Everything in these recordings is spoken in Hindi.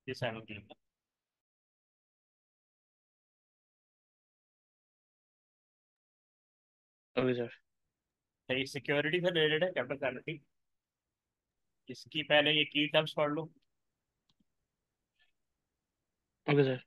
ये साइमल्टेनियस। Okay sir. तो ये सिक्योरिटी से रिलेटेड है, कैपिटल सिक्योरिटी। इसकी पहले ये की टर्म्स पढ़ लो। Okay sir.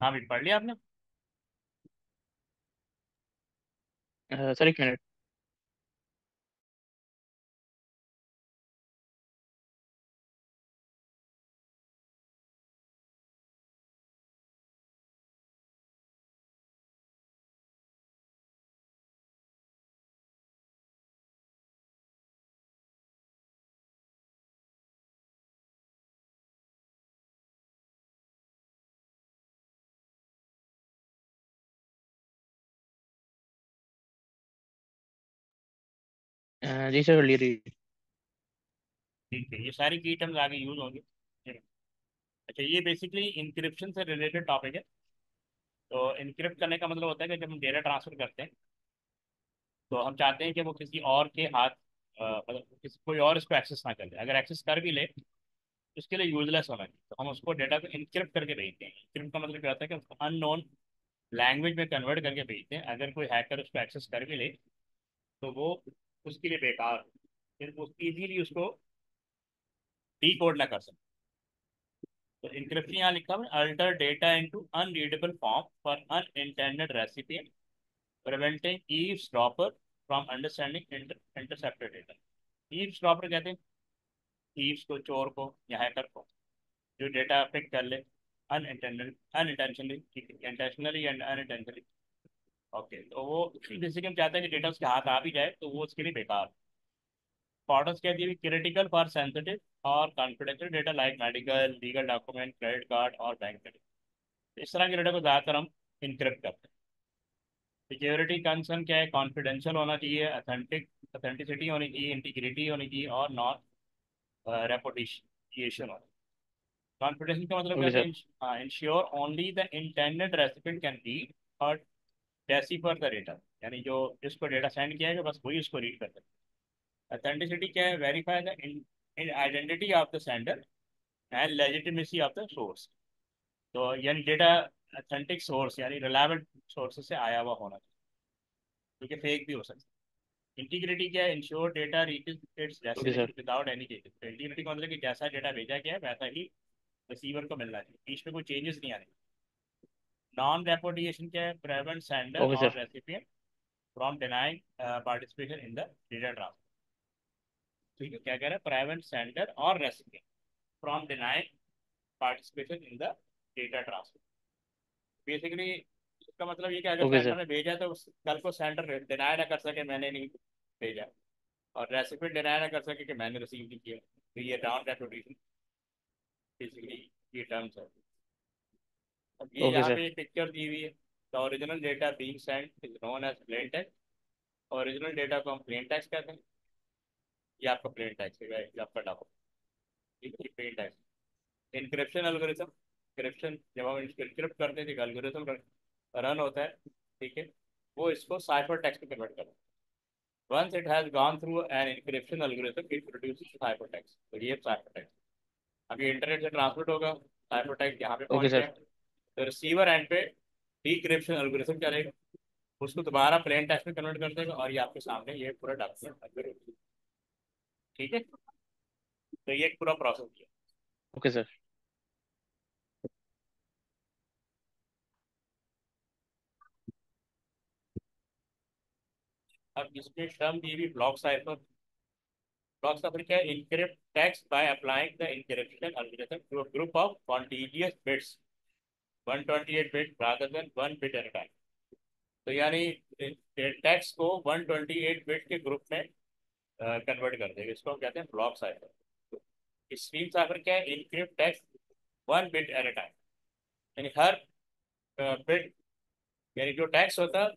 हाँ भी पढ़ लिया आपने। सर एक मिनट। जी सर, ले रही। ठीक है, ये सारी की टर्म्स आगे यूज होंगी। अच्छा, ये बेसिकली इंक्रिप्शन से रिलेटेड टॉपिक है। तो इनक्रिप्ट करने का मतलब होता है कि जब हम डेटा ट्रांसफर करते हैं तो हम चाहते हैं कि वो किसी और के हाथ मतलब किसी कोई और इसको एक्सेस ना कर ले। अगर एक्सेस कर भी ले तो उसके लिए यूजलेस होना चाहिए, तो हम उसको डेटा को इनक्रिप्ट करके भेजते हैं। इनक्रिप्ट का मतलब क्या होता है कि उसको अननोन लैंग्वेज में कन्वर्ट करके भेजते हैं। अगर कोई हैकर उसको एक्सेस कर भी ले तो वो उसके लिए बेकार, फिर वो इजीली उसको डीकोड ना कर सकते। तो इनक्रिप्शन यहाँ लिखा हुआ है, alter data into unreadable form for unintended recipient, preventing eavesdropper from understanding intercepted data। eavesdropper कहते हैं thieves को, चोर को या हैकर को, जो डेटा पिक कर ले unintentionally, intentionally and unintentionally. Okay, तो वो बेसिकली हम चाहते हैं कि डेटा उसके हाथ आ भी जाए तो वो उसके लिए बेकार। इंपॉर्टेंस क्या दी हुई, क्रिटिकल फॉर सेंसिटिव और confidential data like medical, legal document, credit card और बैंक डिटेल। इस तरह के डेटा को ज़्यादातर हम इनक्रिप्ट करते हैं। सिक्योरिटी कंसर्न क्या है, कॉन्फिडेंशियल होना चाहिए, अथेंटिसिटी होनी चाहिए, इंटीग्रिटी होनी चाहिए और नॉन रेपुटेशन होना। कॉन्फिडेंशियल का मतलब क्या ओके होता सर। है, ensure only the intended recipient can read और डेसिफर द डेटा, यानी जो जिसको डेटा सेंड किया है बस वही उसको रीड कर सकते हैं। अथेंटिसिटी क्या है, verify the identity of the sender and legitimacy of the source. तो यानी डेटा अथेंटिक सोर्स यानी रिलायबल सोर्स से आया हुआ होना चाहिए, क्योंकि फेक भी हो सकता है। इंटीग्रिटी क्या है? Ensure data reaches it's okay destination sir. Without any changes. तो इंटीग्रिटी का मतलब कि जैसा डेटा भेजा गया है वैसा ही रिसीवर को मिलना चाहिए, बीच में कोई चेंजेस नहीं आने। नॉन रेपोर्टिएशन क्या है? प्रिवेंट सेंडर ओके और sir. Recipient from denying participation in the data transfer. ठीक है, क्या कह रहा है? प्रिवेंट सेंडर और recipient from denying participation in the data transfer. Basically इसका मतलब ये कि अगर ओके सेंटर सर। ने भेजा तो कल को सेंटर डिनाई ना कर सके मैंने नहीं भेजा, और रेसिपिएंट डिनाई ना कर सके कि मैंने रिसीव नहीं किया। तो ये नॉन रेपुटेशन बेसिकली ये टर्म्स है। अब ये ओके यहाँ सर। पे एक पिक्चर दी हुई है। The original data being sent is known as plain text. Original data को हम प्लेन टेक्स्ट कहते हैं। ये आपका प्लेन टेक्स्ट है, ये आपका डाटा। ये plain text. Encryption algorithm. Encryption जब हम इनक्रिप्ट करते हैं तो एल्गोरिथम रन होता है, ठीक है, वो इसको साइफर टेक्स्ट में कन्वर्ट करता है। Once it has gone through an encryption algorithm, it produces ciphertext। तो ये ciphertext अभी इंटरनेट से ट्रांसमिट होगा, ciphertext यहाँ पे ओके पहुंच गया। सर। तो रिसीवर एंड पे डिक्रिप्शन एल्गोरिथम चलेगा, उसको दोबारा प्लेन टेक्स्ट में कन्वर्ट कर देगा, और ये आपके सामने ये पूरा डॉक्यूमेंट। ठीक है, तो ये एक पूरा प्रोसेस किया। Okay sir. अब इसमें टर्म दी हुई ब्लॉक साइफर। ब्लॉक साइफर क्या है? Encrypt text by applying the encryption algorithm to a group of contiguous bits 128 bit rather than 1 bit at a time। तो यानी टेक्स्ट को 128 बिट के ग्रुप में कन्वर्ट कर देगा, इसको हम कहते हैं ब्लॉक साइफर। स्ट्रीम साइफर क्या है? Encrypt text 1 bit at a time. यानी हर बिट, यानी जो टेक्स्ट होता है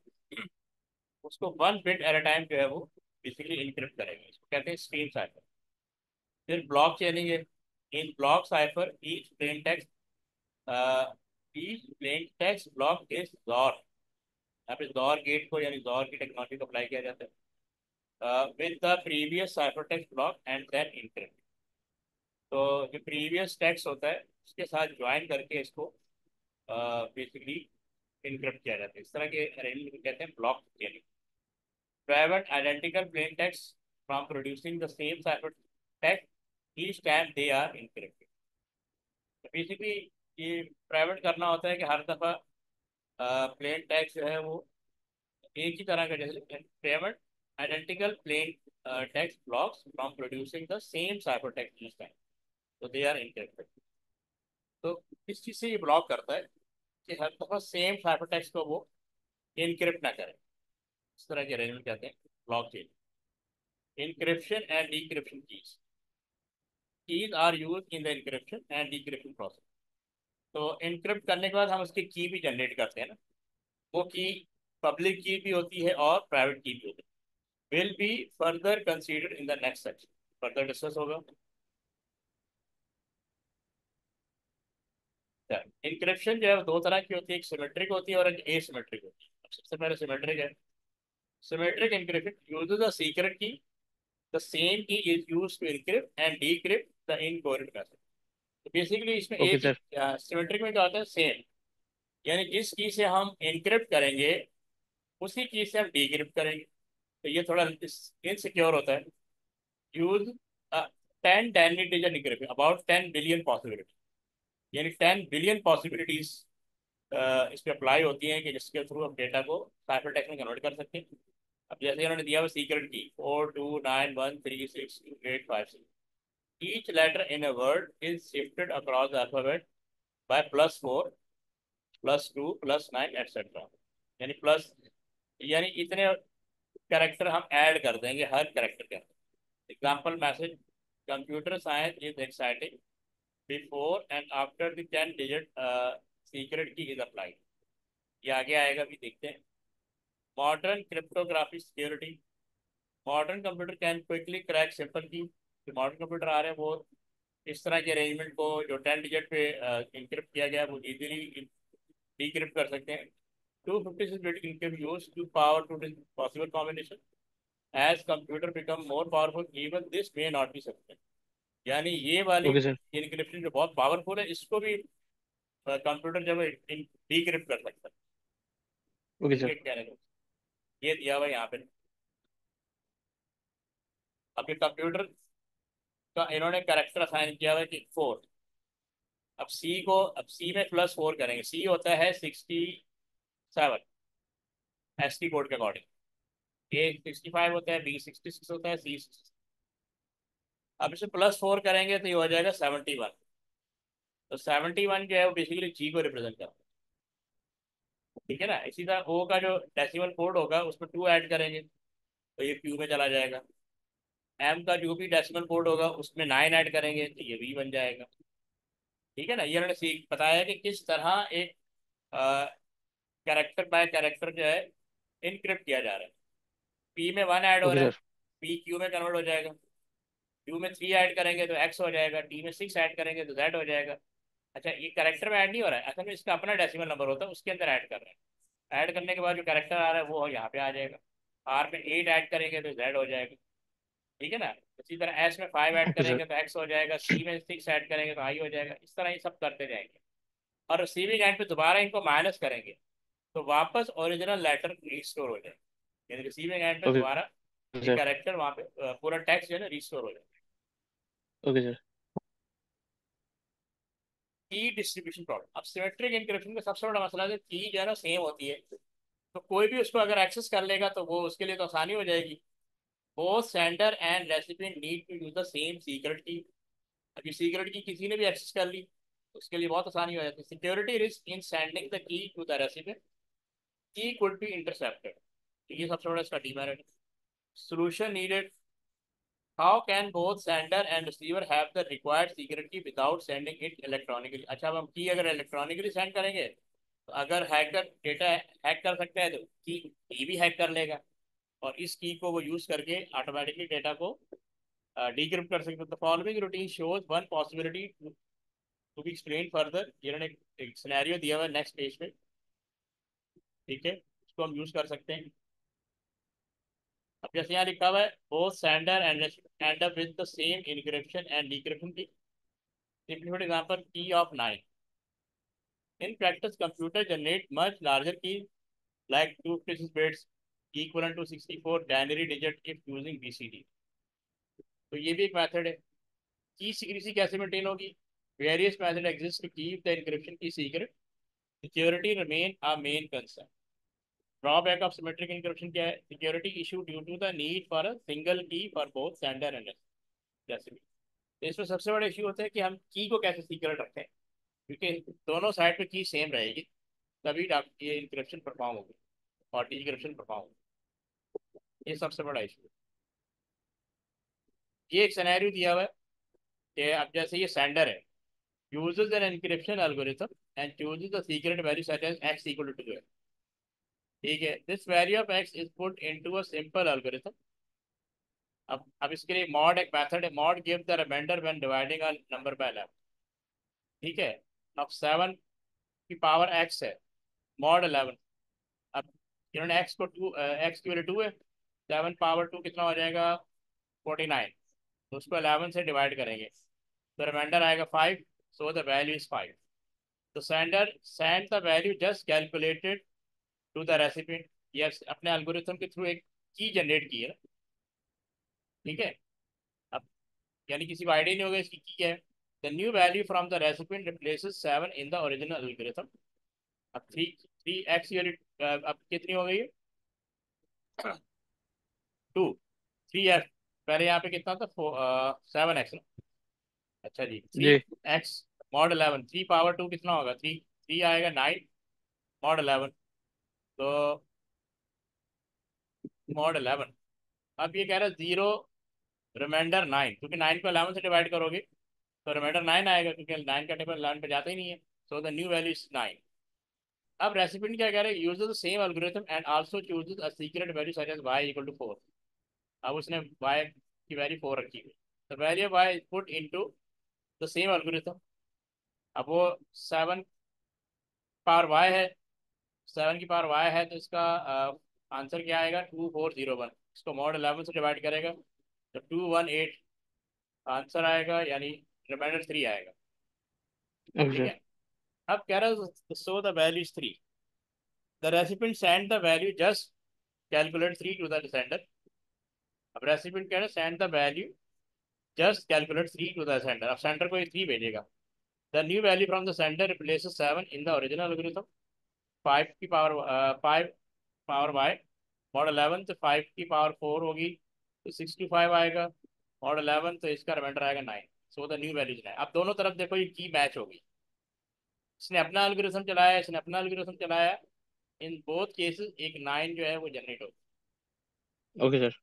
उसको 1 बिट एट अ टाइम जो है वो बेसिकली इनक्रिप्ट करेंगे, इसको कहते हैं स्ट्रीम साइफर। फिर ब्लॉक चेनिंग है। In block cipher each plain text block is XOR. यहाँ पे जॉर गेट को यानी जॉर की टेक्नोलॉजी को अप्लाई किया जाता है with the previous cipher text block and then encrypt. तो जो प्रीवियस टेक्स्ट होता है उसके साथ ज्वाइन करके इसको बेसिकली इनक्रिप्ट किया जाता है। इस तरह के अरेंजमेंट को कहते हैं block चेनिंग। prevent identical plain text from producing the same cipher text each time they are encrypted। तो बेसिकली ये प्राइवेट करना होता है कि हर दफ़ा प्लेन टेक्स्ट जो है वो एक ही तरह का, जैसे private identical plain text blocks from producing the same cipher text each time, तो दे आर encrypted। तो इस चीज़ से ये ब्लॉक करता है कि हर दफ़ा सेम साइफर टेक्स्ट को वो इनक्रिप्ट ना करें। इस तरह के अरेंजमेंट कहते हैं block chain. encryption and decryption keys are used in the encryption and decryption process। तो encrypt करने के बाद हम उसकी की भी जनरेट करते हैं ना, वो की पब्लिक की भी होती है और प्राइवेट की भी होती है। Will be further considered in the next section, further discuss होगा। इंक्रिप्शन जो है वो दो तरह की होती है, एक सिमेट्रिक होती है और एक एसिमेट्रिक होती है। सबसे पहले सिमेट्रिक है। Symmetric encryption uses a secret key, the same key is used to encrypt and decrypt the encoded message। तो बेसिकली इसमें ओके एक ही सर। सिमेट्रिक में क्या होता है? सेम, यानी जिस की से हम एनक्रिप्ट करेंगे उसी की से हम डीक्रिप्ट करेंगे। तो ये थोड़ा इनसिक्योर होता है। Use 10 digit encryption about 10 billion possibility. यानी 10 बिलियन पॉसिबिलिटीज इस पर अप्लाई होती हैं कि जिसके थ्रू हम डेटा को साइफर टेक्स्ट में कन्वर्ट कर सकते हैं। अब जैसे उन्होंने दिया हुआ secret key 4291362856। Each letter in a word is shifted across the alphabet by +4 +2 +9 etcetera. यानी प्लस, यानी इतने कैरेक्टर हम ऐड कर देंगे हर कैरेक्टर के अंदर। Example message, computer science is exciting before and after the 10 digit secret की इज अप्लाइड। ये आगे आएगा भी, देखते हैं। Modern cryptography security. Modern computer can quickly crack simple की। जो मॉडर्न कंप्यूटर आ रहे हैं वो इस तरह के अरेंजमेंट को जो 10 डिजिट पे इंक्रिप्ट किया गया है वो इजीली डिक्रिप्ट कर सकते हैं। 256 bit encryption used to power to this possible combination। As computer become more powerful, even this may not be sufficient। यानी ये वाली ओके सर। इनक्रिप्शन जो बहुत पावरफुल है इसको भी कंप्यूटर जब डिक्रिप्ट कर सकता है। ओके इनके सर। कहने को ये दिया हुआ है यहाँ पे। अब ये कंप्यूटर का इन्होंने करेक्टर असाइन किया हुआ है कि 4। अब सी में +4 करेंगे। सी होता है 67 एसटी कोड के अकॉर्डिंग। ए 65 होता है, बी 66 होता है, सी 66। अब इसे +4 करेंगे तो ये हो जाएगा 71। तो 71 जो है वो बेसिकली जी को रिप्रेजेंट करता है। ठीक है ना। इसी तरह ओ का जो डेसिमल कोड होगा उसमें 2 ऐड करेंगे तो ये क्यू में चला जाएगा। एम का जो भी डेसिमल कोड होगा उसमें 9 ऐड करेंगे तो ये वी बन जाएगा। ठीक है ना। ये हमने सीख बताया कि किस तरह एक कैरेक्टर बाय कैरेक्टर जो है इनक्रिप्ट किया जा रहा है। पी में 1 ऐड हो ओके रहा है, सर। पी क्यू में कन्वर्ट हो जाएगा। क्यू में 3 ऐड करेंगे तो एक्स हो जाएगा, टी में 6 ऐड करेंगे तो जेड हो जाएगा। अच्छा, ये कैरेक्टर में ऐड नहीं हो रहा है, असल में इसका अपना डेसिमल नंबर होता है उसके अंदर ऐड कर रहे हैं। ऐड करने के बाद जो कैरेक्टर आ रहा है वो यहाँ पे आ जाएगा। आर में 8 ऐड करेंगे तो जेड हो जाएगा। ठीक है ना। इसी तरह एस में 5 ऐड ओके सर। करेंगे तो एक्स हो जाएगा, सी में 6 ऐड करेंगे तो आई हो जाएगा। इस तरह ये सब करते जाएंगे। और रिसीविंग एंड पे दोबारा इनको माइनस करेंगे तो वापस ओरिजिनल लेटर रिस्टोर हो जाएगा। यानी रिसीविंग एंड पे ओके दोबारा ये सर। कैरेक्टर वहाँ पे पूरा टेक्स्ट जो है ना रिस्टोर हो जाएगा। Okay sir. की डिस्ट्रीब्यूशन प्रॉब्लम। अब सिमेट्रिक एन्क्रिप्शन का सबसे बड़ा मसला है की जो है ना सेम होती है, तो कोई भी उसको अगर एक्सेस कर लेगा तो वो उसके लिए तो आसानी हो जाएगी। Both sender and recipient need to use the same secret key. अभी सीक्रेट की किसी ने भी एक्सेस कर ली तो उसके लिए बहुत आसानी हो जाती है। Security risk in sending the key to the recipient, key could be intercepted. तो ये सबसे बड़ा इसका डीमेरिट है। Solution needed. How can both sender and receiver have the required secret key without sending it electronically. अच्छा, अब हम की अगर इलेक्ट्रॉनिकली सेंड करेंगे तो अगर हैकर डेटा हैक कर सकता है तो की भी हैक कर लेगा और इस की को वो यूज करके ऑटोमेटिकली डेटा को डिक्रिप्ट कर सकते हैं। तो following routine shows one possibility to be explain further. इन्होंने एक सिनेरियो दिया हुआ है नेक्स्ट पेज पे। ठीक है, इसको हम यूज कर सकते हैं। अब जैसे यहाँ लिखा हुआ है both sender and and up with the same encryption and decryption की। सिंपलीफाइड एग्जांपल की of 9। In practice computer generate much larger की like 256 bits equivalent to 64 binary digit if using BCD। तो ये भी एक मेथड है। की सीक्रेसी कैसे मेंटेन होगी। Various method exist to keep the encryption key secret. Security remain a main concern. Drawback of symmetric encryption क्या है। Security issue due to the need for a single key for both sender and जैसे भी। तो इसमें सबसे बड़ा इशू होता है कि हम की को कैसे सीक्रेट रखें, क्योंकि दोनों साइड पे की सेम रहेगी तभी ये इंक्रिप्शन परफॉर्म होगी और डिक्रिप्शन परफॉर्म होगी। ये सबसे बड़ा इशू है। ये एक सिनेरियो दिया हुआ है कि अब जैसे ये सेंडर है, uses an encryption algorithm and chooses the secret value such as x equal to 2। ठीक है, this value of x is put into a simple algorithm। अब इसके लिए मॉड एक मेथड है। Mod give the reminder when dividing a number by 11। ठीक है। अब 7 की पावर x है, मॉड 11। अब इन्होंने x को 2, x की वैल्यू 2 है, 7 पावर 2 कितना हो जाएगा 49। तो उसको 11 से डिवाइड करेंगे तो रिमाइंडर आएगा 5। So the value is 5। तो sender send the value just calculated to the recipient. ये अपने एल्गोरिथम के थ्रू एक की जनरेट की है ना। ठीक है। अब यानी किसी को आइडिया नहीं होगा इसकी की क्या है। The new value from the recipient replaces 7 in the original algorithm. अब थ्री थ्री एक्स वैल्यू अब कितनी हो गई है 2। 3 एक्स पहले यहाँ पे कितना था 7 एक्स। अच्छा जी, थ्री जी। एक्स मॉड 11, 3 पावर 2 कितना होगा 3। 3 आएगा 9 मॉड 11। तो मॉड 11। अब ये कह रहा है 0 रिमाइंडर 9, क्योंकि 9 को 11 से डिवाइड करोगे तो रिमाइंडर 9 आएगा, क्योंकि 9 का टेबल 11 पे जाता ही नहीं है। So the new value is 9। अब रेसिपिएंट क्या कह रहे हैं, uses the same algorithm and also chooses a secret value such as y equal to 4। अब उसने y की वैल्यू 4 रखी हुई। The value y is put into the same algorithm. अब वो 7 पावर y है, 7 की पावर y है तो इसका आंसर क्या आएगा 2401। इसको मॉड 11 से डिवाइड करेगा तो 218 आंसर आएगा, यानी रिमाइंडर 3 आएगा। ओके ठीक सर। है। अब कह रहा है so the value is 3। The recipient send the value just calculate 3 to the sender. अब रेसिपिएंट कह रहे send the value, just calculate 3 to the sender. अब सेंडर को ये 3 भेजेगा। The new value from the sender replaces 7 in the original algorithm. 5 की पावर 5 पावर वाई, मॉड 11 तो 5 की पावर 4 होगी, तो 65 आएगा। मॉड 11 तो इसका रिमाइंडर आएगा 9। सो द न्यू वैल्यू 9। अब दोनों तरफ देखो ये की मैच होगी। इसने अपना एल्गोरिथम चलाया, इसने अपना एल्गोरिथम चलाया। इन बोथ केसेस एक 9 जो है वो जनरेट होगी। Okay sir.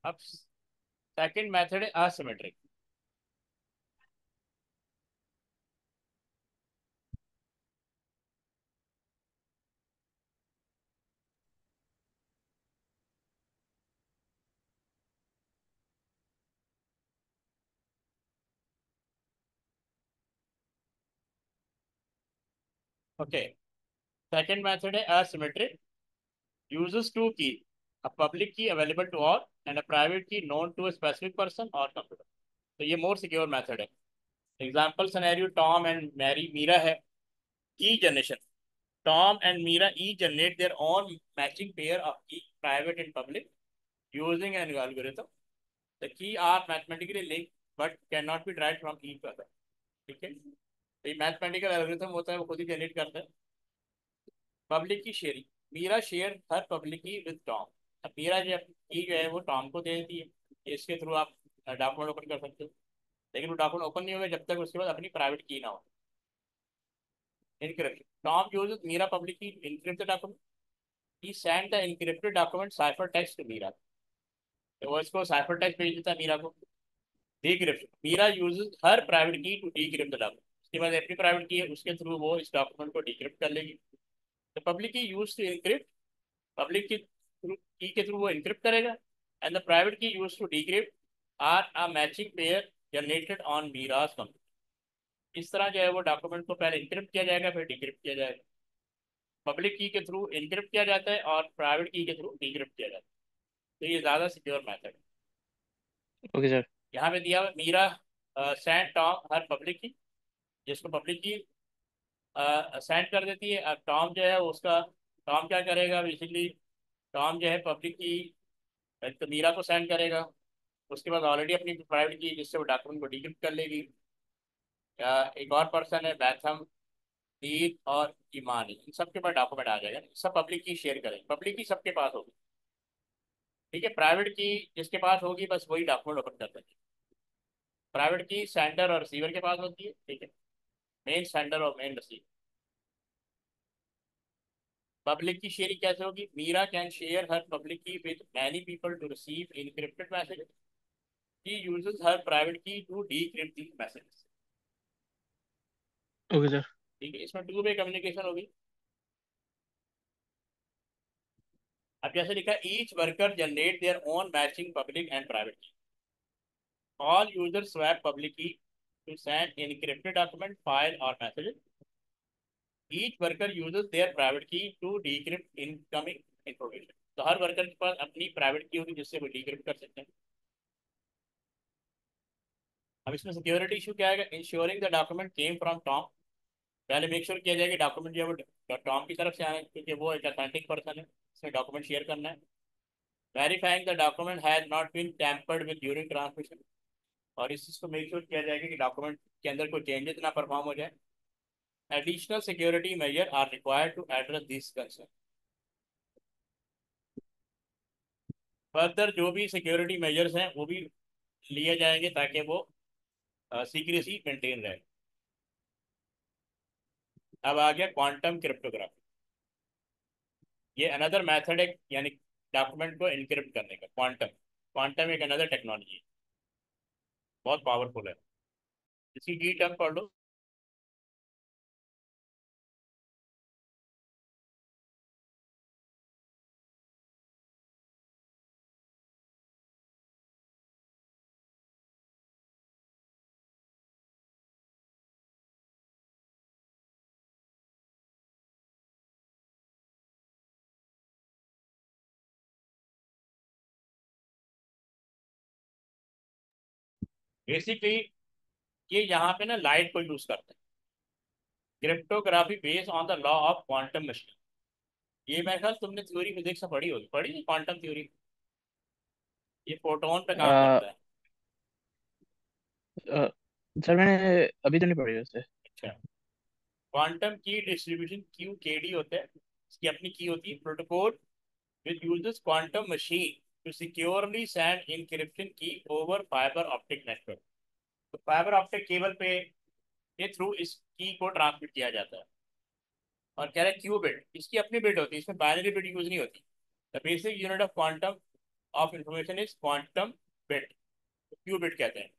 अब सेकंड मेथड है असिमेट्रिक। ओके, सेकंड मेथड है asymmetric. uses two keys, a public key available to all and a private key known to a specific person or computer. तो ये मोर सिक्योर मेथड है। Example scenario Tom and Mary Meera है। Key generation, Tom and Meera each generate their own matching pair of key private and public using an algorithm. The key are mathematically linked but cannot be derived from each other. ठीक है, तो ये मैथमेटिकल एल्गोरिथम होता है, वो खुद ही जनरेट करता है। Public key sharing, Meera share her public key with Tom. अब मीरा जो की जो है वो टॉम को दे देती है, इसके थ्रू आप डॉक्यूमेंट ओपन कर सकते हो। लेकिन वो डॉक्यूमेंट ओपन नहीं होगा जब तक उसके बाद अपनी प्राइवेट की ना हो। Encryption, Tom uses Meera public key encrypt the document. He send the encrypted document cipher text to Meera, तो वो इसको साइफर टेक्स्ट भेज देता है मीरा को। Decryption, Meera uses her private key to decrypt the document. उसके बाद अपनी प्राइवेट की है, उसके थ्रू वो इस डॉक्यूमेंट को डिक्रिप्ट कर लेगी। तो public key use to encrypt, public key through key के थ्रू वो इनक्रिप्ट करेगा। And the private key use to decrypt are a matching pair generated on Meera's computer. इस तरह जो है वो डॉक्यूमेंट को पहले इनक्रिप्ट किया जाएगा, फिर डिक्रिप्ट किया जाएगा। पब्लिक की के थ्रू इनक्रिप्ट किया जाता है और प्राइवेट की के थ्रू डिक्रिप्ट किया जाता है। तो ये ज़्यादा सिक्योर मेथड है। Okay sir. यहाँ पे दिया हुआ मीरा सेंड टॉम हर पब्लिक की, जिसको पब्लिक की सेंड कर देती है। अब टॉम जो है उसका, टॉम क्या करेगा बेसिकली, टॉम जो है पब्लिक की तो मीरा को सेंड करेगा। उसके बाद ऑलरेडी अपनी प्राइवेट की जिससे वो डॉक्यूमेंट को डिक्रिप्ट कर लेगी। एक और पर्सन है बैथम, नील और ईमानी, इन सबके पास डॉक्यूमेंट आ जाएगा, सब पब्लिक की शेयर करेंगे, पब्लिक की सबके पास होगी। ठीक है, प्राइवेट की जिसके पास होगी बस वही डॉक्यूमेंट ओपन कर देंगे। प्राइवेट की सेंडर और रिसीवर के पास होती है। ठीक है, मेन सेंडर और main receiver. Public key sharing कैसे होगी, Meera can share her public key with many people to receive encrypted message. He uses her private key to decrypt the message. Okay sir. ठीक है, इसमें टू वे कम्युनिकेशन होगी। अब जैसे लिखा, each worker generate their own matching public and private key. All user swap public key to send encrypted document, file or messages. Each worker uses their private key to decrypt incoming information. तो हर वर्कर के पास अपनी प्राइवेट की होगी जिससे वो डिक्रिप्ट कर सकते हैं। अब इसमें सिक्योरिटी इशू क्या आएगा, ensuring the document came from Tom. पहले मेक श्योर किया जाएगा डॉक्यूमेंट जो है वो टॉम की तरफ से आए, क्योंकि वो एक अथेंटिक पर्सन है, इसमें डॉक्यूमेंट शेयर करना है। Verifying the document has not been tampered with during transmission, और इस चीज़ को मेक श्योर किया जाएगा कि डॉक्यूमेंट के अंदर कोई चेंजेस ना परफॉर्म हो जाए। Additional security measure are required to address this concern. Further जो भी सिक्योरिटी मेजर्स हैं वो भी लिए जाएंगे ताकि वो सीक्रेसी मेंटेन रहे। अब आ गया क्वांटम क्रिप्टोग्राफी। ये अनदर मेथड है, यानी डॉक्यूमेंट को इनक्रिप्ट करने का। क्वांटम, क्वांटम एक अनदर टेक्नोलॉजी है, बहुत पावरफुल है। इसकी की टर्म पढ़ लो। बेसिकली ये यहाँ पे ना लाइट को यूज करते हैं। Cryptography based on the law of quantum machine. ये मेरे ख्याल तुमने थ्योरी फिजिक्स में पढ़ी होगी, पढ़ी क्वांटम थ्योरी। ये फोटोन पे काम अ, करता है। अ, सर मैंने अभी तो नहीं पढ़ी वैसे। अच्छा। क्वांटम की डिस्ट्रीब्यूशन क्यू के डी होता है, इसकी अपनी की होती है। Protocol which uses quantum machine to securely send encryption key over fibre optic network. तो फाइबर ऑप्टिक केबल पे के थ्रू इस की को ट्रांसमिट किया जाता है। और कह रहे हैं क्यू बिट, इसकी अपनी बिट होती है, इसमें बाइनरी बिट यूज नहीं होती। The basic unit of quantum of information is quantum bit, Q bit कहते हैं।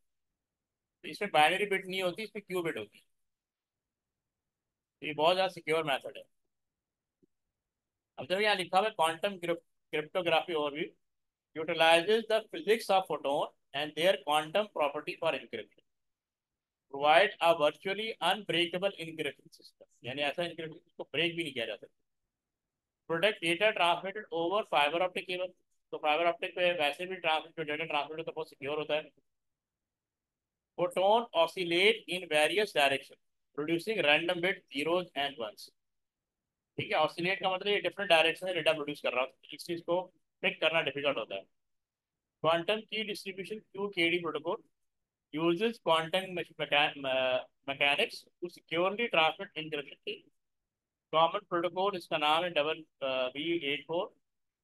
तो इसमें बाइनरी बिट नहीं होती, इसमें क्यू बिट होती है। तो ये बहुत ज़्यादा सिक्योर मैथड है। अब जब यहाँ लिखा हुआ है quantum cryptography overview utilises the physics of photon and their quantum property for encryption, provide a virtually unbreakable encryption system, यानी ऐसा इनक्रिप्शन जिसको ब्रेक भी नहीं किया जा सकता। Protect data transmitted over fibre optic cable, तो फाइबर ऑप्टिक पे वैसे भी ट्रांसमिट डेटा ट्रांसमिट होता है, बहुत सिक्योर होता है। Photon oscillate in various direction producing random bit zeros and ones. ठीक है, ऑसिलेट का मतलब ये डिफरेंट डायरेक्शन में डेटा प्रोड्यूस कर रहा होता है, इस चीज को पिक करना डिफिकल्ट होता है। क्वांटम की डिस्ट्रीब्यूशन क्यू के D protocol uses quantum mechanics to securely transmit encryption key. Common protocol इसका नाम है double B84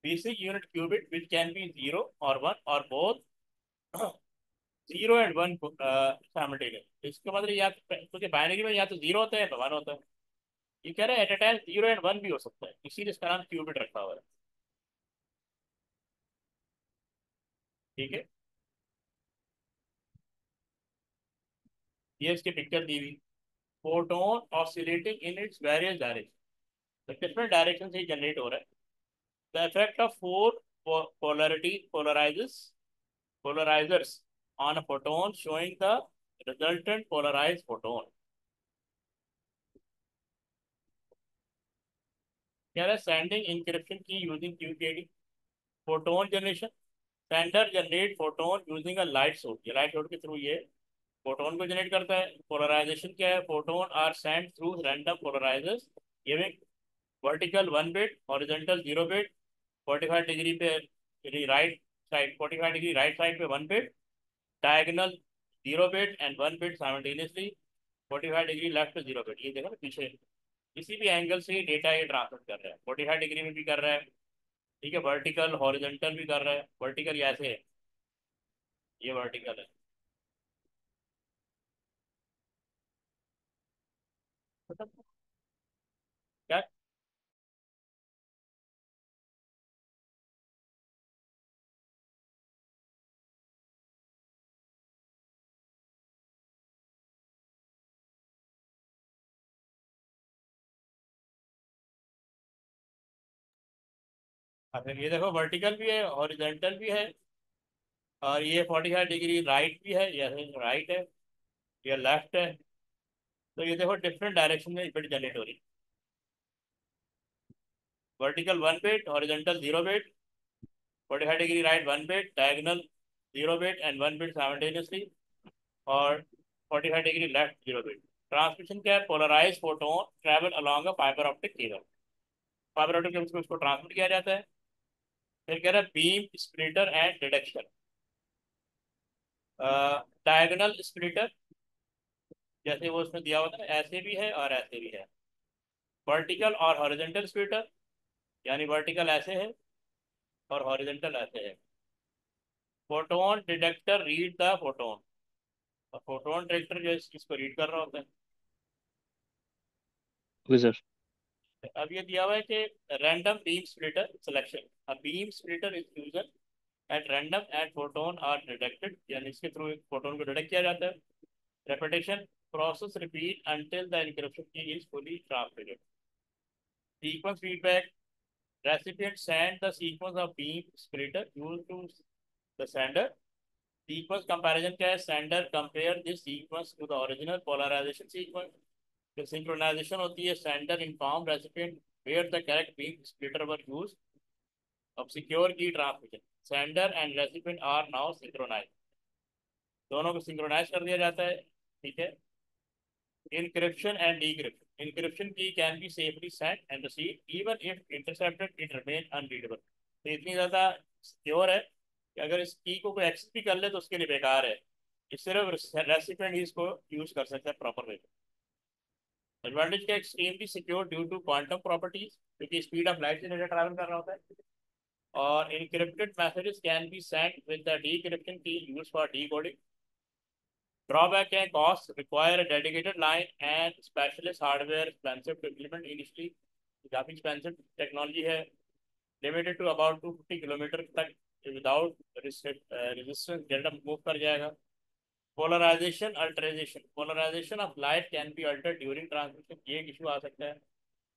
basic unit qubit which can be 0 or 1 or both 0 and 1 simultaneous। इसका मतलब या क्योंकि बाइनरी में या तो 0 होता है या 1 होता है। ये कह रहे हैं एट अ टाइम 0 एंड 1 भी हो सकता है, इसीलिए इसका नाम क्यूबिट रखा हुआ है। ठीक है, ये इसकी पिक्चर दी हुई। Photon oscillating in its various direction, तो डिफरेंट डायरेक्शन से जनरेट हो रहा है। The effect of four polarizers on a photon showing the resultant polarized photon। क्या है sending encryption key using QKD photon generation। sender generate photon using a light source, ये light source के थ्रू ये फोटोन को जनरेट करता है। पोलराइजेशन क्या है, photon are sent through random polarizers giving vertical 1 bit, horizontal 0 bit, 45 degree पे right side, 45 degree right side पे 1 bit, diagonal 0 bit and 1 bit simultaneously, 45 degree left पे 0 बिट। ये देखो ना पीछे, किसी भी एंगल से ये डेटा ये ट्रांसमिट कर रहा है, 45 डिग्री में भी कर रहा है। ठीक है, वर्टिकल हॉरिजॉन्टल भी कर रहा है। वर्टिकल ये ऐसे है, ये वर्टिकल है। क्या? अच्छा, ये देखो वर्टिकल भी है, हॉरिजॉन्टल भी है, और ये 45 डिग्री राइट भी है, ये राइट है, ये लेफ्ट है। तो ये देखो डिफरेंट डायरेक्शन में बिट जनरेट हो रही है। Vertical 1 bit, horizontal 0 bit, 45 degree right 1 bit, diagonal 0 bit and 1 bit simultaneously, और 45 डिग्री लेफ्ट 0 बिट। ट्रांसमिशन क्या है, polarise photon travel along a fibre optic cable, fibre optic cable से उसको ट्रांसमिट किया जाता है। फिर कह रहा है beam splitter and deduction. Diagonal splitter जैसे वो उसमें दिया होता है, ऐसे भी है और ऐसे भी है। वर्टिकल और हॉरिजॉन्टल स्प्लिटर, यानी वर्टिकल ऐसे है और हॉरिजॉन्टल ऐसे है। Photon detector read the photon, और फोटोन डिटेक्टर जो है इसको रीड कर रहा होता है। Okay sir. अब ये दिया हुआ है कि random beam splitter selection, a beam splitter is used at random and photon are detected, यानी इसके थ्रू फोटोन को डिटेक्ट किया जाता है। Repetition process repeat until the encryption key is fully transmitted। Sequence feedback, recipient send the sequence of beam splitter used to the sender। Sequence comparison क्या है, sender compare this sequence to the original polarization sequence। जो synchronization होती है, sender inform recipient where the correct beam splitter were used। अब secure key transmission, sender and recipient are now synchronized, दोनों को synchronize कर दिया जाता है। ठीक है, encryption and decryption। encryption key can be safely sent and received even if intercepted it remain unreadable। तो इतनी ज़्यादा सिक्योर है कि अगर इस की को कोई एक्सेस भी कर ले तो उसके लिए बेकार है। ये सिर्फ रेसिपिएंट ही इसको यूज कर सकता है प्रॉपर वे। एडवांटेज क्या, extremely secure due to quantum properties, क्योंकि स्पीड ऑफ लाइट से डेटा ट्रैवल कर रहा होता है। और encrypted messages can be sent with the decryption key used for decoding। Drawback can cost, require a dedicated line and specialist hardware, expensive to implement initially। काफी expensive technology है। Limited to about 250 किलोमीटर तक without resistance डेटा मूव कर जाएगा। Polarization alteration, polarization of light can be altered during transmission। ये एक issue आ सकता है।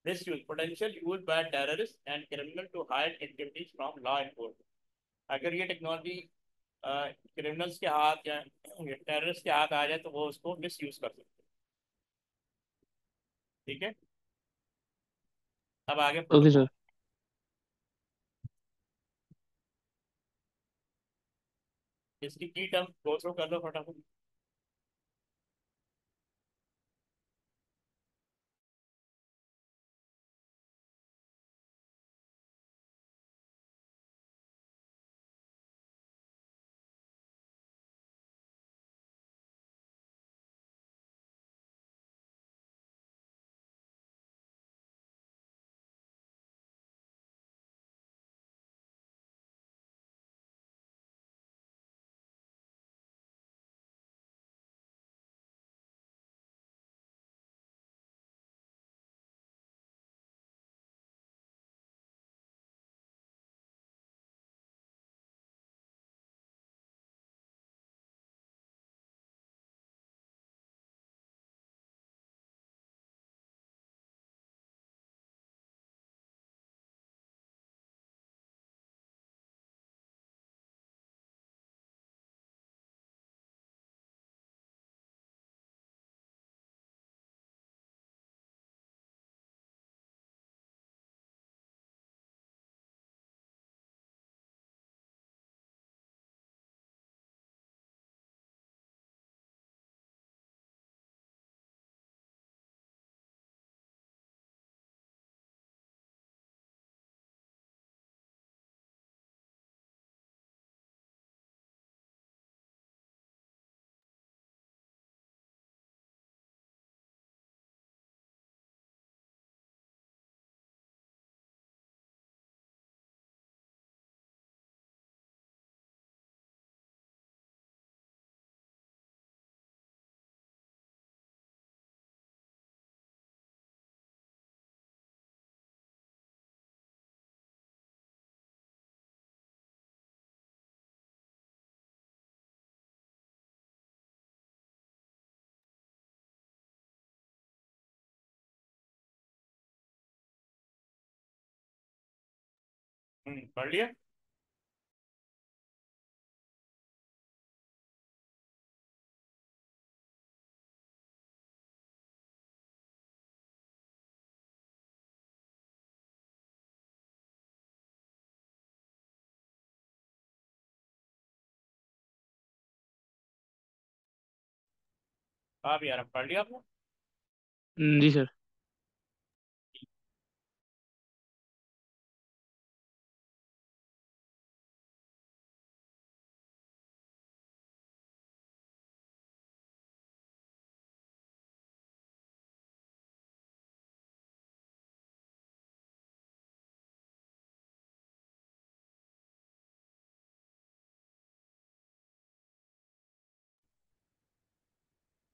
Misuse, potential use by terrorists and criminal to hide activities from law enforcement। अगर ये टेक्नोलॉजी क्रिमिनल्स के हाथ या टेररिस्ट के हाथ आ जाए तो वो उसको मिस यूज कर सकते हैं। ठीक है, अब आगे ओके प्रोटोकॉल। सर। इसकी की टर्म गो थ्रू कर लो फटाफट। पढ़ लिया। हाँ भी यार, पढ़ लिया आपने। जी सर।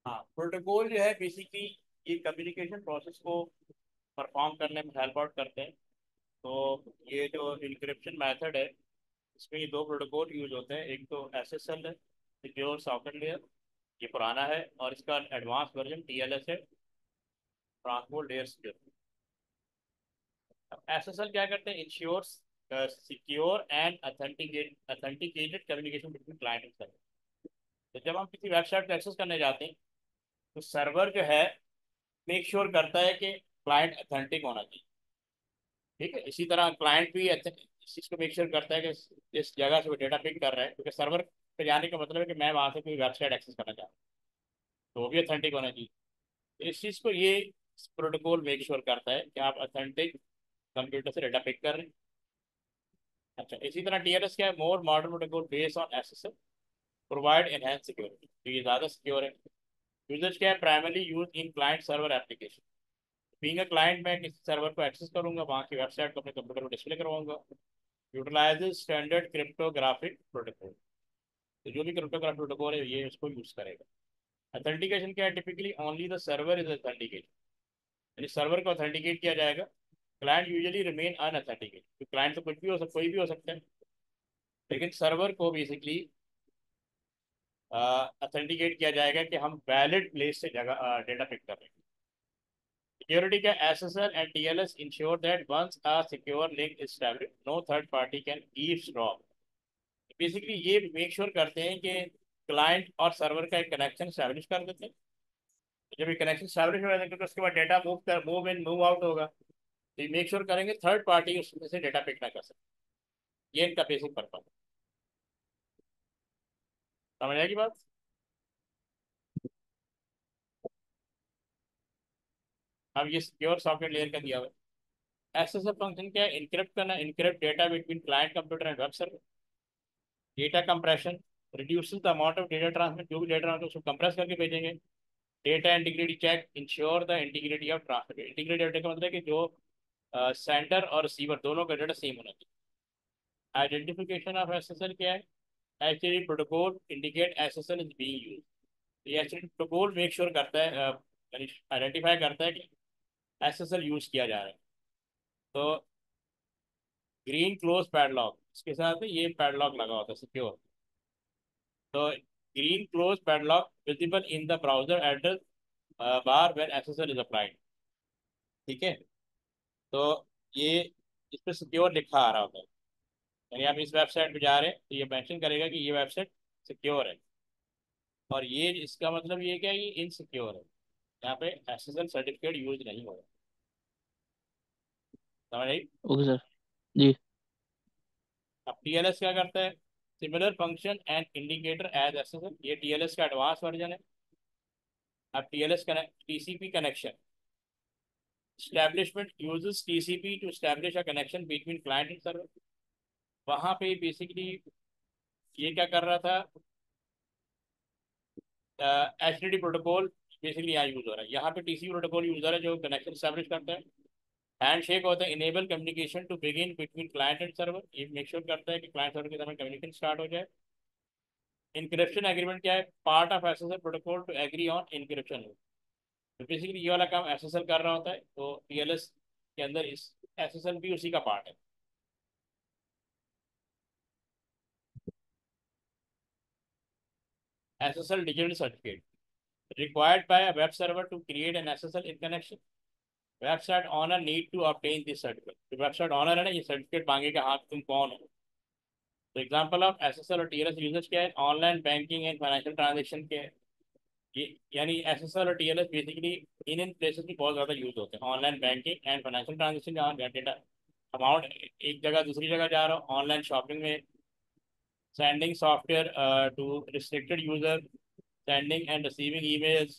हाँ, प्रोटोकॉल जो है बेसिकली ये कम्युनिकेशन प्रोसेस को परफॉर्म करने में हेल्प आउट करते हैं। तो ये जो इंक्रिप्शन मेथड है इसमें ये दो प्रोटोकॉल यूज होते हैं। एक तो SSL है, सिक्योर सॉकेट लेयर, ये पुराना है, और इसका एडवांस वर्जन TLS है, ट्रांसपोर्ट लेयर सिक्योर। SSL क्या करते हैं, ensures secure and authenticated communication between client and server. तो जब हम किसी वेबसाइट को एक्सेस करने जाते हैं तो सर्वर जो है मेक श्योर करता है कि क्लाइंट अथेंटिक होना चाहिए। ठीक है, इसी तरह क्लाइंट भी इस चीज़ को मेक श्योर करता है कि इस जगह से वो डेटा पिक कर रहा है, क्योंकि सर्वर पे जाने का मतलब है कि मैं वहाँ से कोई वेबसाइट एक्सेस करना चाहता हूँ, तो वो भी अथेंटिक होना चाहिए। तो इस चीज़ को ये प्रोटोकॉल मेक श्योर करता है कि आप ऑथेंटिक कंप्यूटर से डेटा पिक कर रहे हैं। अच्छा, इसी तरह टीएलएस क्या है, मोर modern protocol based on SSL provide enhance security, तो ये ज़्यादा सिक्योर है। यूजर्स क्या है, primarily use in client server application. Being a client, मैं किसी सर्वर को एक्सेस करूंगा, वहाँ की वेबसाइट को अपने कंप्यूटर पर डिस्प्ले करवाऊंगा। यूटिलाइजेज स्टैंडर्ड क्रिप्टोग्राफिक प्रोटोकॉल, तो जो भी क्रिप्टोग्राफिक प्रोटोकॉल है ये उसको यूज करेगा। ऑथेंटिकेशन क्या है, typically only the server is authenticate, यानी सर्वर को ऑथेंटिकेट किया जाएगा। क्लाइंट यूजुअली रिमेन अनऑथेंटिकेट, तो क्लाइंट तो कुछ भी हो सकता, कोई भी हो सकता है, लेकिन सर्वर को बेसिकली ऑथेंटिकेट किया जाएगा कि हम वैलिड प्लेस से जगह डेटा पिक कर रहे हैं। सिक्योरिटी का SSL and TLS ensure that once a secure link is established no third party can eavesdrop. Basically ये मेक श्योर करते हैं कि क्लाइंट और सर्वर का एक कनेक्शन स्टैब्लिश कर देते हैं। जब ये कनेक्शन स्टैब्लिश हो जाता है तो उसके बाद data move in move out होगा, तो ये मेक श्योर करेंगे थर्ड पार्टी उसमें से डेटा पिक ना कर सके। ये इनका बेसिक पर्पज है। समझ आएगी बात। अब ये सिक्योर सॉफ्टवेयर लेयर का दिया हुआ है। एसएसएल फंक्शन क्या है, इनक्रिप्ट करना, encrypt data between client computer and web server. Data compression, reduces the amount of data transmit, जो भी डेटा ट्रांसफर उसको कंप्रेस करके भेजेंगे। Data integrity check, ensure the integrity of transmit. Integrity data का मतलब है कि जो सेंडर और रिसीवर दोनों का डेटा सेम होना चाहिए। आइडेंटिफिकेशन ऑफ एसएसएल क्या है, actually protocol indicate SSL is being used. ये एक्चुअली प्रोटोकॉल मेक श्योर करता है, आइडेंटिफाई करता है कि एसएसएल यूज किया जा रहा है। तो ग्रीन क्लोज पैडलॉक, इसके साथ ये पैडलॉक लगा होता है सिक्योर। तो green close padlock visible in the browser address bar when SSL is applied. ठीक है, तो ये इस पर सिक्योर लिखा आ रहा होता है, यानी आप इस वेबसाइट पे जा रहे हैं तो ये मेंशन करेगा कि ये वेबसाइट सिक्योर है। और ये इसका मतलब ये क्या है, ये इनसिक्योर है, यहाँ पे एसएसएल सर्टिफिकेट यूज नहीं होगा। समझ आई। Okay sir. जी। अब टीएलएस क्या करता है, similar function and indicator as SSL, ये टीएलएस का एडवांस वर्जन है। अब TLS connect TCP connection, establishment uses TCP to establish a connection between client and server। वहाँ पे बेसिकली ये क्या कर रहा था, HTTP प्रोटोकॉल बेसिकली यहाँ यूज हो रहा है। यहाँ पे टीसीपी प्रोटोकॉल यूज हो रहा है जो कनेक्शन स्टैब्लिश करता है। हैंडशेक होता है enable communication to begin between client and server, ये मेक श्योर करता है कि क्लाइंट सर्वर के दरमियान कम्युनिकेशन स्टार्ट हो जाए। इनक्रिप्शन एग्रीमेंट क्या है, part of SSL protocol to agree on encryption. तो बेसिकली ये वाला काम एसएसएल कर रहा होता है, तो टीएलएस के अंदर इस एसएसएल भी उसी का पार्ट है। SSL digital certificate required by a web server to create an SSL in connection. Website owner need to obtain this certificate। तो website owner है ना, ये सर्टिफिकेट मांगेगा, हाँ तुम कौन हो। तो एग्जांपल ऑफ एसएसएल और टीएलएस यूजर्स क्या है, online banking and financial transaction के। ये यानी एसएसएल और TLS basically in in places में बहुत ज़्यादा यूज होते हैं। Online banking and financial transaction, जहाँ डेटा अमाउंट एक जगह दूसरी जगह जा रहा हो, ऑनलाइन शॉपिंग में, sending software to restricted user, sending and receiving emails,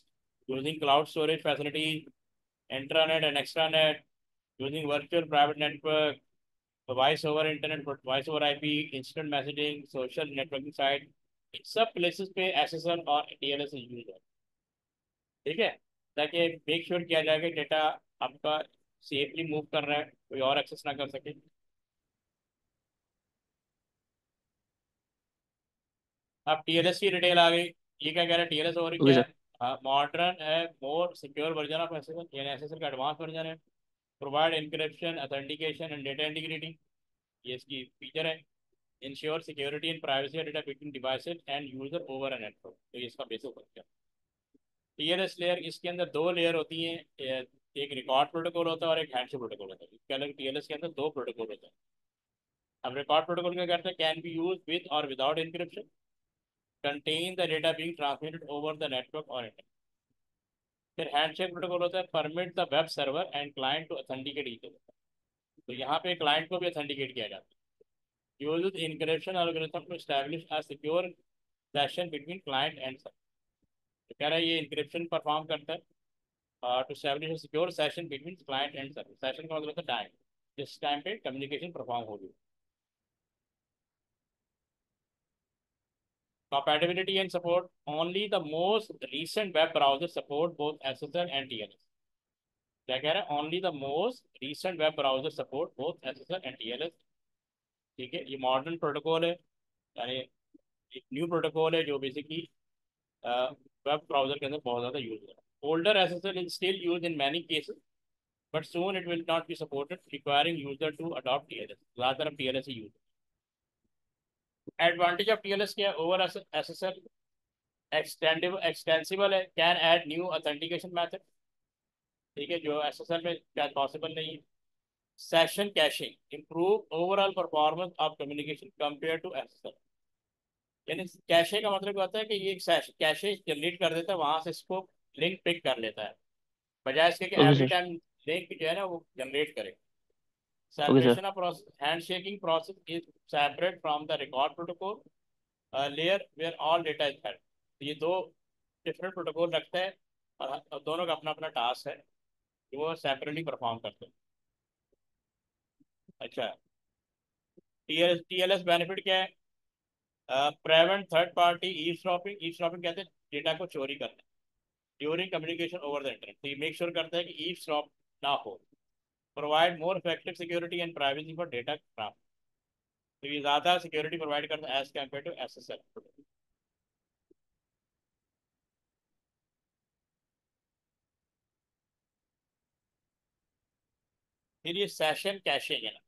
using cloud storage facilities, intranet and extranet, using virtual private network, voice over internet, voice over IP, instant messaging, social networking site, इन सब प्लेसेस पे एसएसएल और टीएलएस यूज है। ठीक है, ताकि मेक श्योर किया जाए कि डेटा आपका सेफली मूव कर रहा है, कोई और एक्सेस ना कर सके। अब टीएलएस की डिटेल आ गई। ये क्या कह रहा है, टीएलएस और ओके क्या सर। है, मॉडर्न है, more secure version of SSL, यानी एसएसएल का एडवांस वर्जन है। Provide encryption, authentication and data integrity, ये इसकी फीचर है। Ensure security and privacy of data between devices and user over a network, तो ये इसका बेसिक फंक्शन। टीएलएस लेयर, इसके अंदर दो लेयर होती हैं, एक रिकॉर्ड प्रोटोकॉल होता है और एक हैंडशेक प्रोटोकॉल होता है। इसके अलग टीएलएस के अंदर दो प्रोटोकॉल होते हैं। अब रिकॉर्ड प्रोटोकॉल क्या करते हैं, कैन बी यूज विद और without encryption, contain the data being transmitted over the network or internet। फिर हैंडशेक प्रोटोकॉल होता है, permit the web server and client to authenticate each other. तो यहाँ पे क्लाइंट को भी ऑथेंटिकेट किया जाता है। Use encryption algorithm to establish a secure session between client and server. तो कह रहा है ये इनक्रिप्शन परफॉर्म करता है, to establish secure session between client and server. Session का मतलब होता है टाइम, जिस टाइम पे कम्युनिकेशन परफॉर्म होगी। Compatibility and support, only the most recent web browser support both SSL and TLS। क्या कह रहा है? Only the most recent web browser support both SSL and TLS। ठीक है, ये मॉडर्न प्रोटोकॉल है, यानी एक न्यू प्रोटोकॉल है जो बेसिकली वेब ब्राउजर के अंदर बहुत ज़्यादा यूज हो रहा है। Older SSL is still use in many cases, but soon it will not be supported, requiring user to adopt TLS। ज़्यादातर हम TLS ही यूज। एडवांटेज ऑफ TLS क्या है ओवर SSL? एक्सटेंसिबल है, can add new authentication method. ठीक है, जो SSL में क्या पॉसिबल नहीं है। Session caching improve overall performance of communication compare to SSL। यानी कैशे का मतलब क्या होता है कि ये एक कैशे जनरेट कर देता है, वहां से इसको लिंक पिक कर लेता है, बजाय इसके कि okay every sir. Time link जो है ना वो जनरेट करे। Okay sir. Separation of process, handshaking process is separate from the record protocol layer where all data is held. ये दो डिफरेंट प्रोटोकॉल रखते हैं, और दोनों का अपना अपना टास्क है जो वो सेपरेटली परफॉर्म करते हैं। अच्छा, TLS बेनिफिट क्या है? Prevent third party eavesdropping. Eavesdropping कहते हैं डेटा को चोरी करना during communication over the internet. तो ये मेक श्योर करता है कि ईवसड्रॉप ना हो। Provide more effective security and privacy for data craft. तो ये ज़्यादा सिक्योरिटी प्रोवाइड करता है एज कम्पेयर टू SSL। फिर ये सेशन कैशिंग है ना,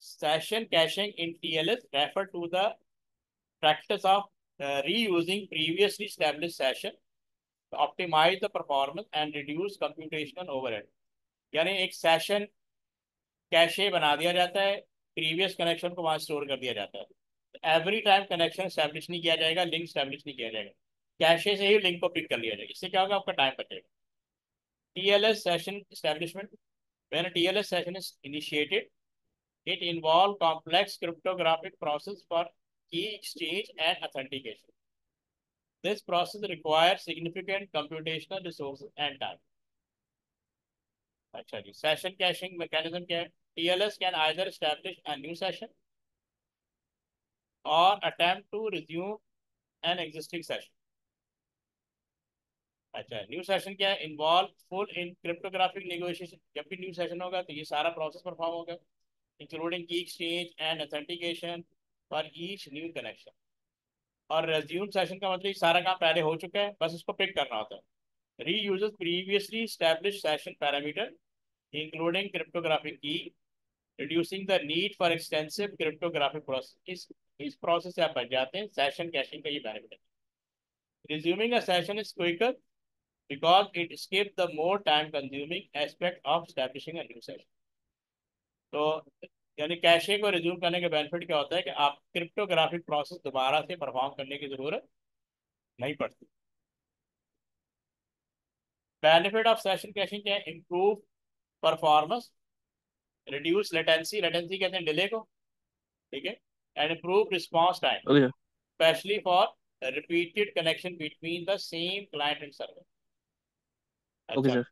session caching in TLS refer to the practice of reusing previously established session to optimize the performance and reduce computational overhead। यानी एक सेशन कैशे बना दिया जाता है, प्रीवियस कनेक्शन को वहां स्टोर कर दिया जाता है। एवरी टाइम कनेक्शन स्टैब्लिश नहीं किया जाएगा, लिंक स्टैब्लिश नहीं किया जाएगा, कैशे से ही लिंक को पिक कर लिया जाएगा। इससे क्या होगा? आपका टाइम बचेगा। TLS session establishment, when a TLS session is initiated, it involves complex cryptographic process for key exchange and authentication। This process requires significant computational resources and time। अच्छा जी, सेशन कैशिंग मैकेनिज्म क्या है? TLS can either establish a new session or attempt to resume an existing session। अच्छा, न्यू सेशन क्या है? Involve full in cryptographic negotiation. जब भी न्यू सेशन होगा तो ये सारा प्रोसेस परफॉर्म होगा, इंक्लूडिंग की exchange and authentication for each new connection. और रेज्यूम सेशन का मतलब ये सारा काम पहले हो चुका है, बस उसको पिक करना होता है। Reuses previously established session parameter including cryptographic key, reducing the need for extensive cryptographic process. इस प्रोसेस से आप बच जाते हैं, सेशन कैशिंग का ये बेनिफिट है। Resuming a session is quicker because it skips the more time consuming aspect of establishing a new session। तो यानी कैशे को रिज्यूम करने के बेनिफिट क्या होता है कि आप क्रिप्टोग्राफिक प्रोसेस दोबारा से परफॉर्म करने की जरूरत नहीं पड़ती। बेनिफिट ऑफ सेशन कैशिंग क्या है? Improve performance, reduce latency, latency कहते हैं डिले को, ठीक है, and improve response time, okay sir. Specially for repeated connection between the same client and server. Okay अच्छा, सर।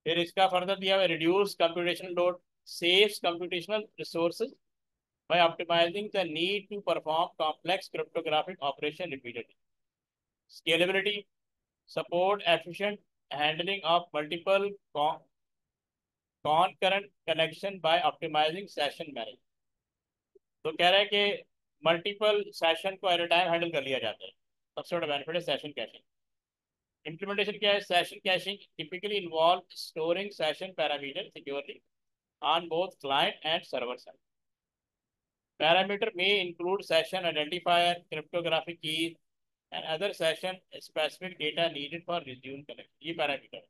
फिर इसका फर्दर दिया हुआ reduce computational load, saves computational resources by optimizing the need to perform complex cryptographic operation repeatedly। Scalability, support efficient handling of multiple concurrent connection by optimizing session management। तो कह रहा है कि मल्टीपल सेशन को एट अ टाइम हैंडल कर लिया जाता है, सबसे बड़ा बेनिफिट है सेशन कैशिंग। इम्प्लीमेंटेशन क्या है? Session caching typically involve storing session parameter securely on both client and server side. Parameter may include session identifier, cryptographic keys, and other session specific data needed for resume connection। ये parameter।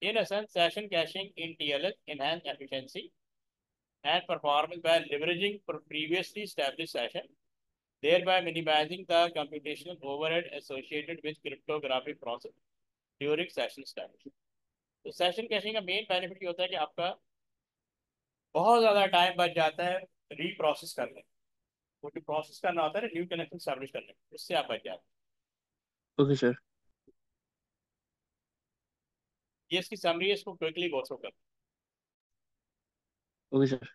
In essence, session caching in TLS enhance efficiency and performance by leveraging previously established session, thereby minimizing the computational overhead associated with cryptographic process during session establishment। तो सेशन कैशिंग का मेन बेनिफिट ये होता है कि आपका बहुत ज़्यादा टाइम बच जाता है रीप्रोसेस करने, वो जो प्रोसेस करना होता है ना न्यू कनेक्शन स्टैब्लिश करने, उससे आप बच जाते हैं। Okay sir. ये इसकी समरी है, इसको क्विकली गो थ्रू कर। Okay sir.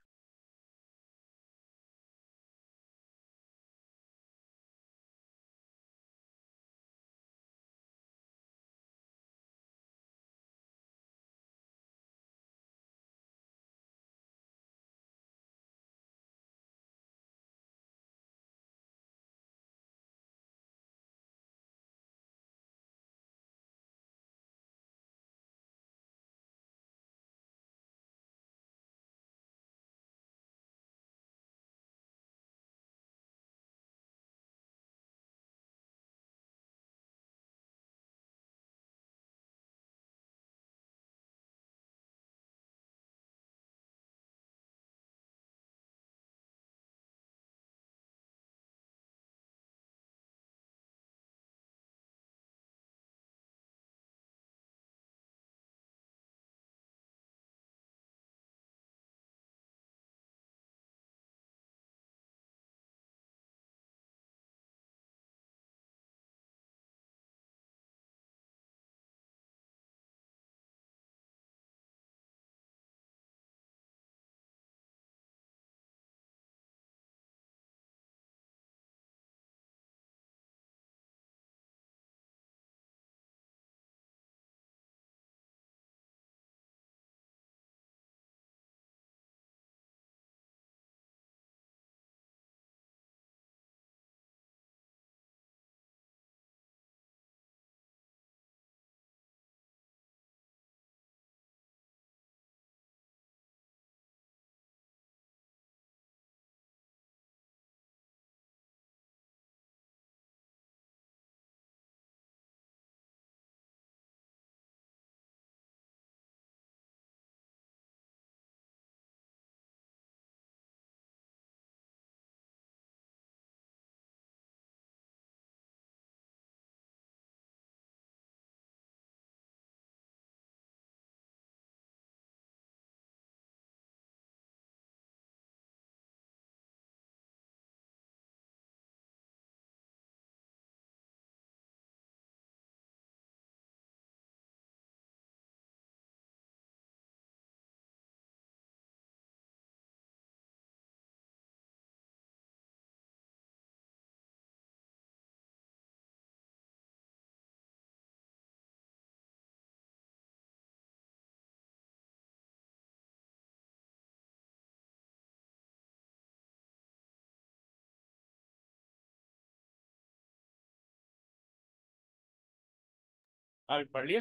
अभी पढ़ लिया।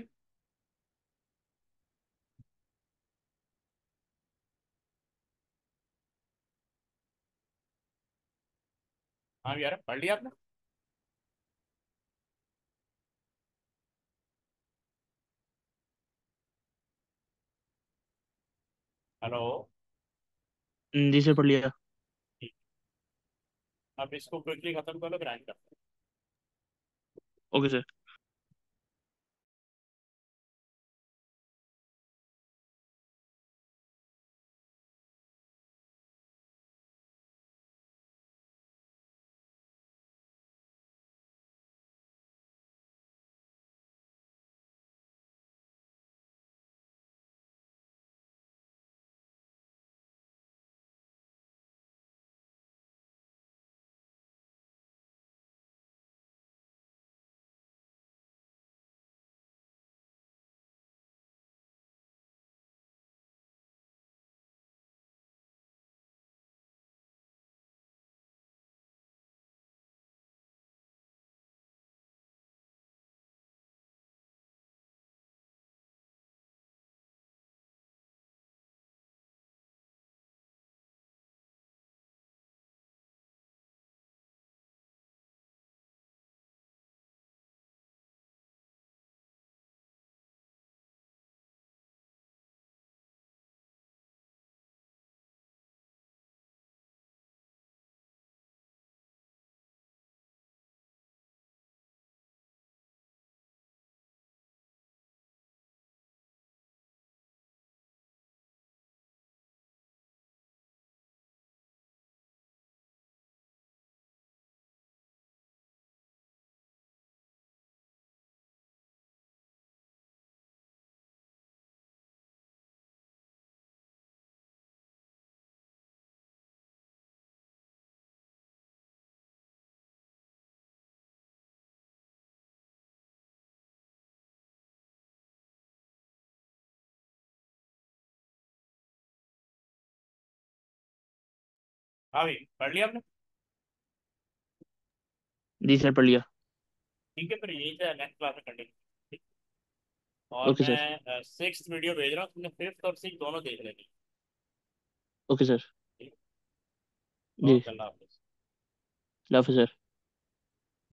हाँ यार, पढ़ लिया आपने? हेलो। जी सर, पढ़ लिया। ठीक। अब इसको क्विकली खत्म कर लो, फिर आएंगे। Okay sir. हाँ भाई, पढ़ लिया आपने? जी सर, पढ़ लिया। ठीक है, फिर यही से नेक्स्ट क्लास में कंटिन्यू। ठीक। और ओके सर। मैं सिक्स वीडियो भेज रहा हूँ, तुमने फिफ्थ और सिक्स दोनों देख लेनी। Okay sir. ठीक। जी। ओके, अल्लाह हाफिज़। अल्लाह हाफिज़ सर।